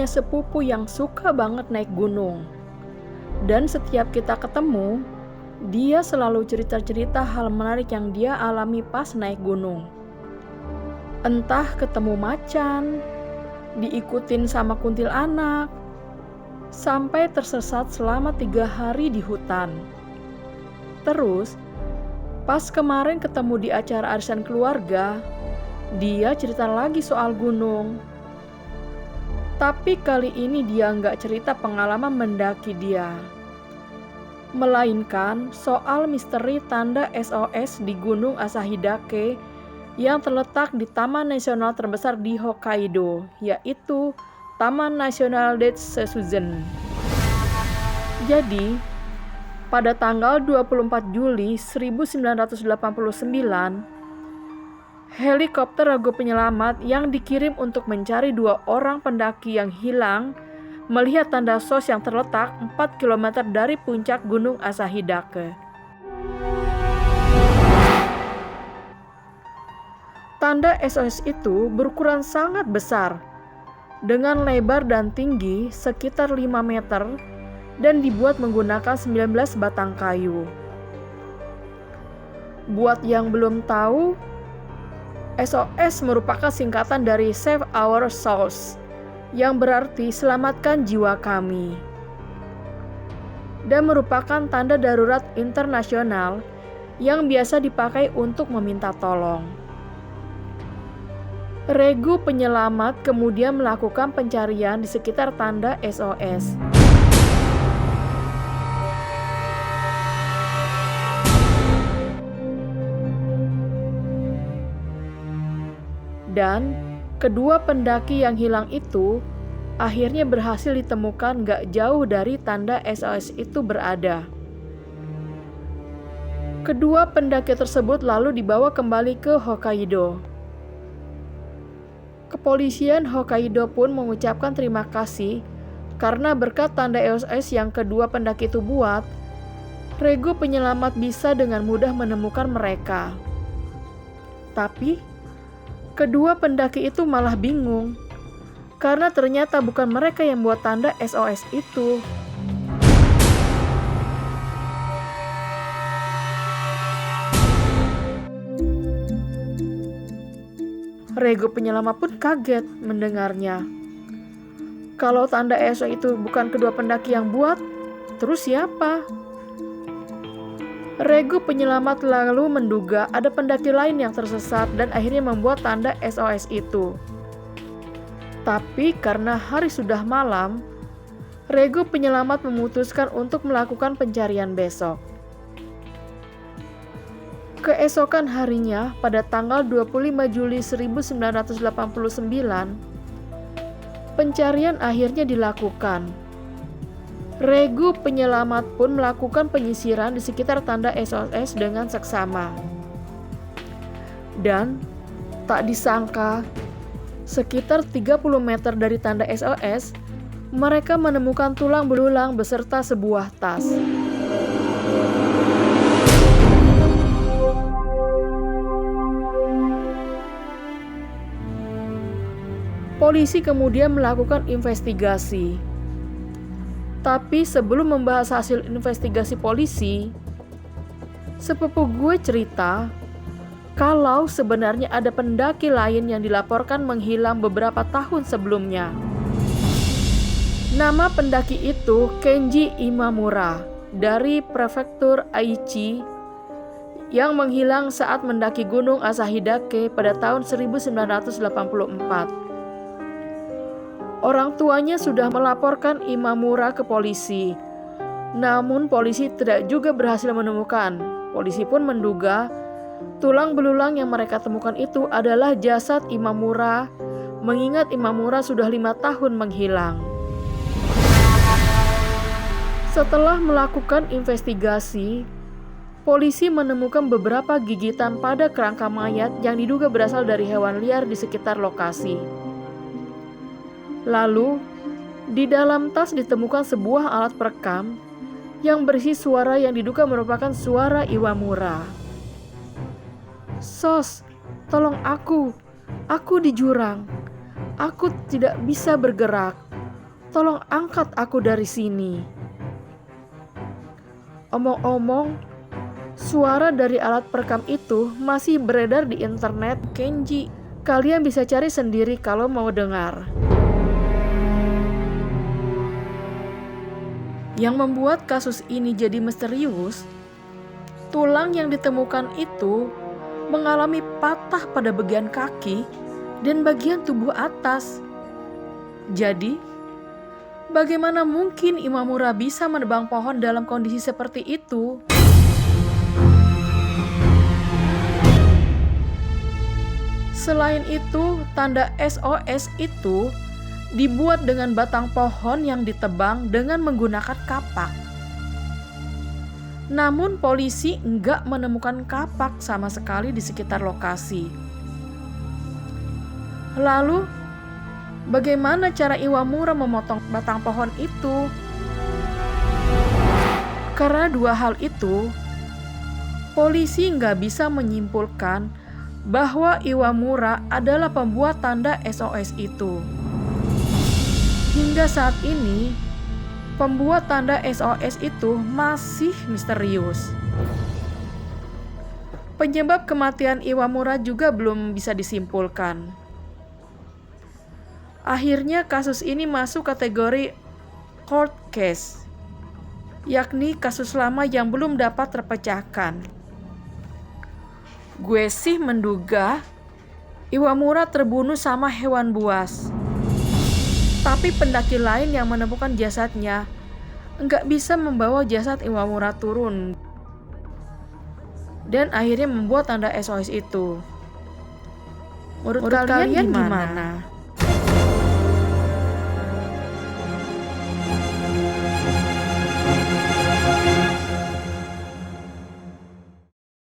punya sepupu yang suka banget naik gunung. Dan setiap kita ketemu, dia selalu cerita-cerita hal menarik yang dia alami pas naik gunung. Entah ketemu macan, diikutin sama kuntilanak, sampai tersesat selama 3 hari di hutan. Terus, pas kemarin ketemu di acara arisan keluarga, dia cerita lagi soal gunung. Tapi kali ini dia nggak cerita pengalaman mendaki dia, melainkan soal misteri tanda SOS di Gunung Asahidake yang terletak di Taman Nasional terbesar di Hokkaido, yaitu Taman Nasional Detsuzen. Jadi, pada tanggal 24 Juli 1989, helikopter Ragu Penyelamat yang dikirim untuk mencari 2 orang pendaki yang hilang melihat tanda SOS yang terletak 4 km dari puncak Gunung Asahidake. Tanda SOS itu berukuran sangat besar, dengan lebar dan tinggi sekitar 5 meter dan dibuat menggunakan 19 batang kayu. Buat yang belum tahu, SOS merupakan singkatan dari Save Our Souls, yang berarti selamatkan jiwa kami, dan merupakan tanda darurat internasional yang biasa dipakai untuk meminta tolong. Regu penyelamat kemudian melakukan pencarian di sekitar tanda SOS. Dan kedua pendaki yang hilang itu akhirnya berhasil ditemukan gak jauh dari tanda SOS itu berada. Kedua pendaki tersebut lalu dibawa kembali ke Hokkaido. Kepolisian Hokkaido pun mengucapkan terima kasih karena berkat tanda SOS yang kedua pendaki itu buat, regu penyelamat bisa dengan mudah menemukan mereka. Tapi kedua pendaki itu malah bingung, karena ternyata bukan mereka yang buat tanda SOS itu. Regu penyelamat pun kaget mendengarnya. Kalau tanda SOS itu bukan kedua pendaki yang buat, terus siapa? Regu penyelamat lalu menduga ada pendaki lain yang tersesat dan akhirnya membuat tanda SOS itu. Tapi karena hari sudah malam, regu penyelamat memutuskan untuk melakukan pencarian besok. Keesokan harinya, pada tanggal 25 Juli 1989, pencarian akhirnya dilakukan. Regu penyelamat pun melakukan penyisiran di sekitar tanda SOS dengan seksama. Dan tak disangka, sekitar 30 meter dari tanda SOS, mereka menemukan tulang belulang beserta sebuah tas. Polisi kemudian melakukan investigasi. Tapi sebelum membahas hasil investigasi polisi, sepupu gue cerita kalau sebenarnya ada pendaki lain yang dilaporkan menghilang beberapa tahun sebelumnya. Nama pendaki itu Kenji Imamura dari prefektur Aichi yang menghilang saat mendaki Gunung Asahidake pada tahun 1984. Orang tuanya sudah melaporkan Imamura ke polisi, namun polisi tidak juga berhasil menemukan. Polisi pun menduga tulang belulang yang mereka temukan itu adalah jasad Imamura, mengingat Imamura sudah 5 tahun menghilang. Setelah melakukan investigasi, polisi menemukan beberapa gigitan pada kerangka mayat yang diduga berasal dari hewan liar di sekitar lokasi. Lalu, di dalam tas ditemukan sebuah alat perekam yang berisi suara yang diduga merupakan suara Imamura. "Sos, tolong aku di jurang. Aku tidak bisa bergerak. Tolong angkat aku dari sini." Omong-omong, suara dari alat perekam itu masih beredar di internet, Kenji. Kalian bisa cari sendiri kalau mau dengar. Yang membuat kasus ini jadi misterius, tulang yang ditemukan itu mengalami patah pada bagian kaki dan bagian tubuh atas. Jadi, bagaimana mungkin Imamura bisa menebang pohon dalam kondisi seperti itu? Selain itu, tanda SOS itu dibuat dengan batang pohon yang ditebang dengan menggunakan kapak. Namun polisi enggak menemukan kapak sama sekali di sekitar lokasi. Lalu, bagaimana cara Iwamura memotong batang pohon itu? Karena dua hal itu, polisi nggak bisa menyimpulkan bahwa Iwamura adalah pembuat tanda SOS itu. Hingga saat ini, pembuat tanda SOS itu masih misterius. Penyebab kematian Iwamura juga belum bisa disimpulkan. Akhirnya kasus ini masuk kategori cold case, yakni kasus lama yang belum dapat terpecahkan. Gue sih menduga Iwamura terbunuh sama hewan buas. Tapi pendaki lain yang menemukan jasadnya nggak bisa membawa jasad Iwamura turun. Dan akhirnya membuat tanda SOS itu. Menurut kalian gimana?